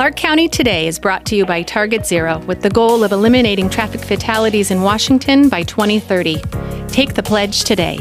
Clark County Today is brought to you by Target Zero with the goal of eliminating traffic fatalities in Washington by 2030. Take the pledge today.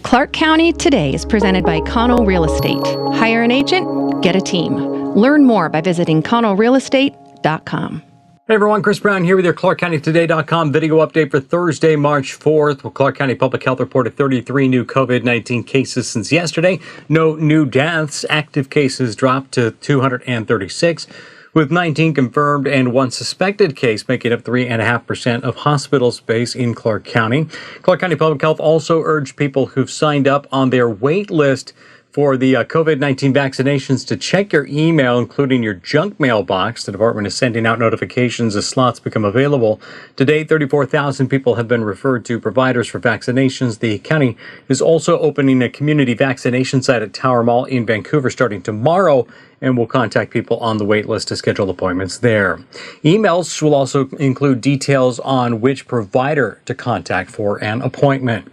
Clark County Today is presented by Connell Real Estate. Hire an agent, get a team. Learn more by visiting connellrealestate.com. Hey everyone, Chris Brown here with your ClarkCountyToday.com video update for Thursday, March 4th. Well, Clark County Public Health reported 33 new COVID-19 cases since yesterday. No new deaths. Active cases dropped to 236, with 19 confirmed and one suspected case making up 3.5% of hospital space in Clark County. Clark County Public Health also urged people who've signed up on their wait list for the COVID-19 vaccinations to check your email, including your junk mail box. The department is sending out notifications as slots become available. To date, 34,000 people have been referred to providers for vaccinations. The county is also opening a community vaccination site at Tower Mall in Vancouver starting tomorrow, and will contact people on the wait list to schedule appointments there. Emails will also include details on which provider to contact for an appointment.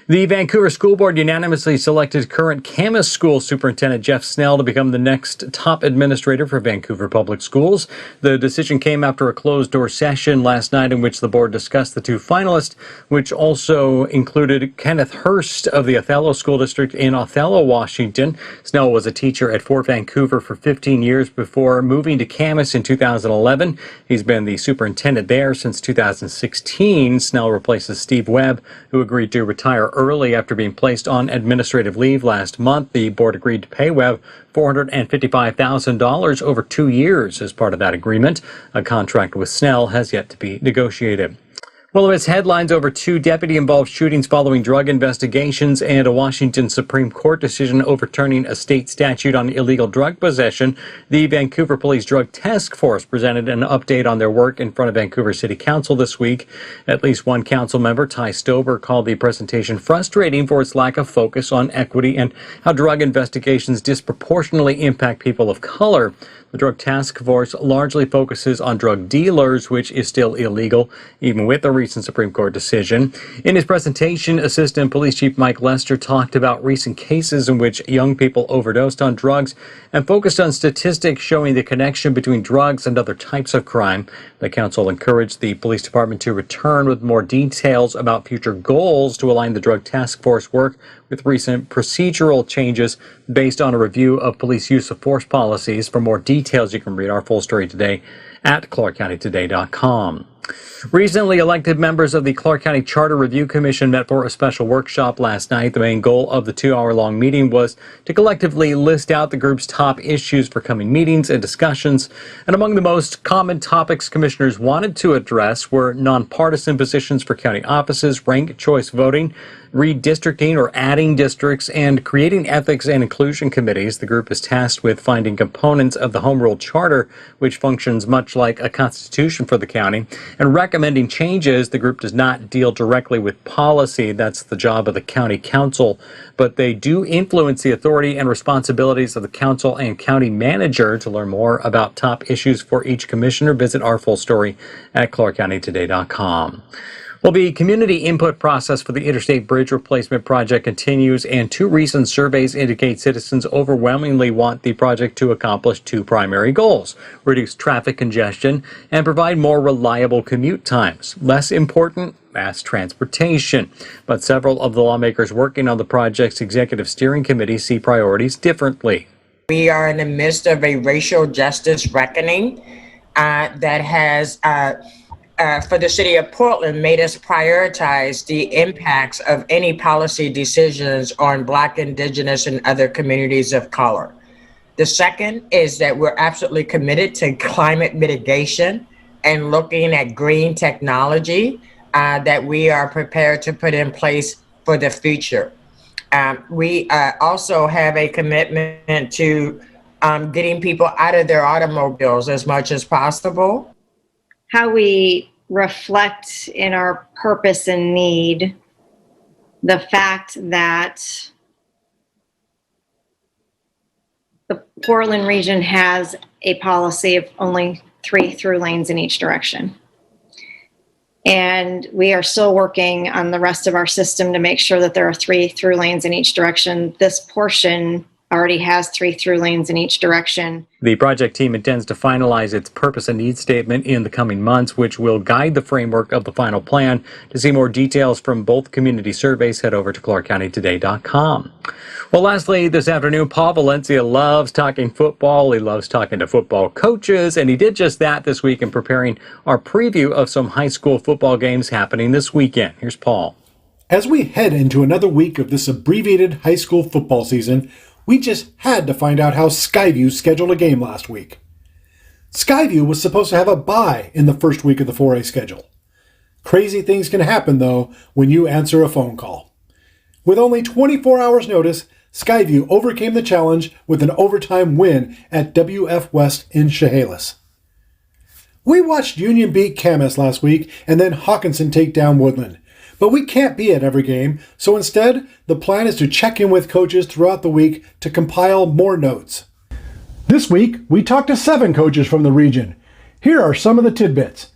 The Vancouver School Board unanimously selected current Camas School Superintendent Jeff Snell to become the next top administrator for Vancouver Public Schools. The decision came after a closed-door session last night in which the board discussed the two finalists, which also included Kenneth Hurst of the Othello School District in Othello, Washington. Snell was a teacher at Fort Vancouver for 15 years before moving to Camas in 2011. He's been the superintendent there since 2016. Snell replaces Steve Webb, who agreed to retire early after being placed on administrative leave last month. The board agreed to pay Webb $455,000 over 2 years as part of that agreement. A contract with Snell has yet to be negotiated. Well, amidst headlines over two deputy-involved shootings following drug investigations and a Washington Supreme Court decision overturning a state statute on illegal drug possession, the Vancouver Police Drug Task Force presented an update on their work in front of Vancouver City Council this week. At least one council member, Ty Stover, called the presentation frustrating for its lack of focus on equity and how drug investigations disproportionately impact people of color. The Drug Task Force largely focuses on drug dealers, which is still illegal, even with the recent Supreme Court decision. In his presentation, Assistant Police Chief Mike Lester talked about recent cases in which young people overdosed on drugs and focused on statistics showing the connection between drugs and other types of crime. The council encouraged the police department to return with more details about future goals to align the Drug Task Force work with recent procedural changes based on a review of police use of force policies. For more details, you can read our full story today at ClarkCountyToday.com. Recently elected members of the Clark County Charter Review Commission met for a special workshop last night. The main goal of the 2-hour-long meeting was to collectively list out the group's top issues for coming meetings and discussions. And among the most common topics commissioners wanted to address were nonpartisan positions for county offices, ranked choice voting, redistricting or adding districts, and creating ethics and inclusion committees. The group is tasked with finding components of the Home Rule Charter, which functions much like a constitution for the county, and recommending changes. The group does not deal directly with policy. That's the job of the county council, but they do influence the authority and responsibilities of the council and county manager. To learn more about top issues for each commissioner, visit our full story at ClarkCountyToday.com. Well, the community input process for the Interstate Bridge Replacement Project continues, and two recent surveys indicate citizens overwhelmingly want the project to accomplish two primary goals: reduce traffic congestion and provide more reliable commute times. Less important, mass transportation. But several of the lawmakers working on the project's executive steering committee see priorities differently. We are in the midst of a racial justice reckoning that has for the city of Portland, made us prioritize the impacts of any policy decisions on Black, Indigenous, and other communities of color. The second is that we're absolutely committed to climate mitigation and looking at green technology that we are prepared to put in place for the future. We also have a commitment to getting people out of their automobiles as much as possible. How we reflect in our purpose and need the fact that the Portland region has a policy of only 3 through lanes in each direction. And we are still working on the rest of our system to make sure that there are 3 through lanes in each direction. This portion already has 3 through lanes in each direction. The project team intends to finalize its purpose and needs statement in the coming months, which will guide the framework of the final plan. To see more details from both community surveys, head over to clarkcountytoday.com. Well, lastly, this afternoon, Paul Valencia loves talking football. He loves talking to football coaches, and he did just that this week in preparing our preview of some high school football games happening this weekend. Here's Paul. As we head into another week of this abbreviated high school football season, we just had to find out how Skyview scheduled a game last week. Skyview was supposed to have a bye in the first week of the 4A schedule. Crazy things can happen, though, when you answer a phone call. With only 24 hours notice, Skyview overcame the challenge with an overtime win at WF West in Chehalis. We watched Union beat Camas last week and then Hawkinson take down Woodland. But we can't be at every game, so instead, the plan is to check in with coaches throughout the week to compile more notes. This week, we talked to 7 coaches from the region. Here are some of the tidbits.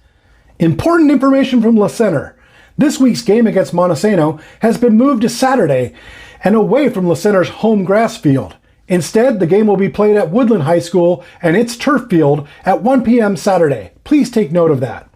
Important information from La Center. This week's game against Montesano has been moved to Saturday and away from La Center's home grass field. Instead, the game will be played at Woodland High School and its turf field at 1 p.m. Saturday. Please take note of that.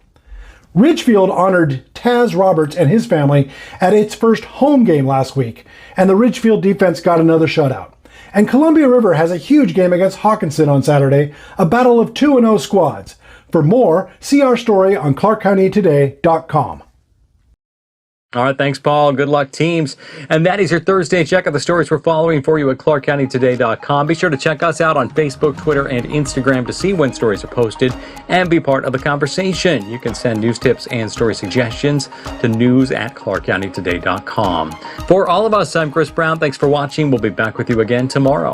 Ridgefield honored Taz Roberts and his family at its first home game last week, and the Ridgefield defense got another shutout. And Columbia River has a huge game against Hawkinson on Saturday, a battle of 2-0 squads. For more, see our story on clarkcountytoday.com. All right, thanks, Paul. Good luck, teams. And that is your Thursday check of the stories we're following for you at clarkcountytoday.com. Be sure to check us out on Facebook, Twitter, and Instagram to see when stories are posted and be part of the conversation. You can send news tips and story suggestions to news@clarkcountytoday.com. For all of us, I'm Chris Brown. Thanks for watching. We'll be back with you again tomorrow.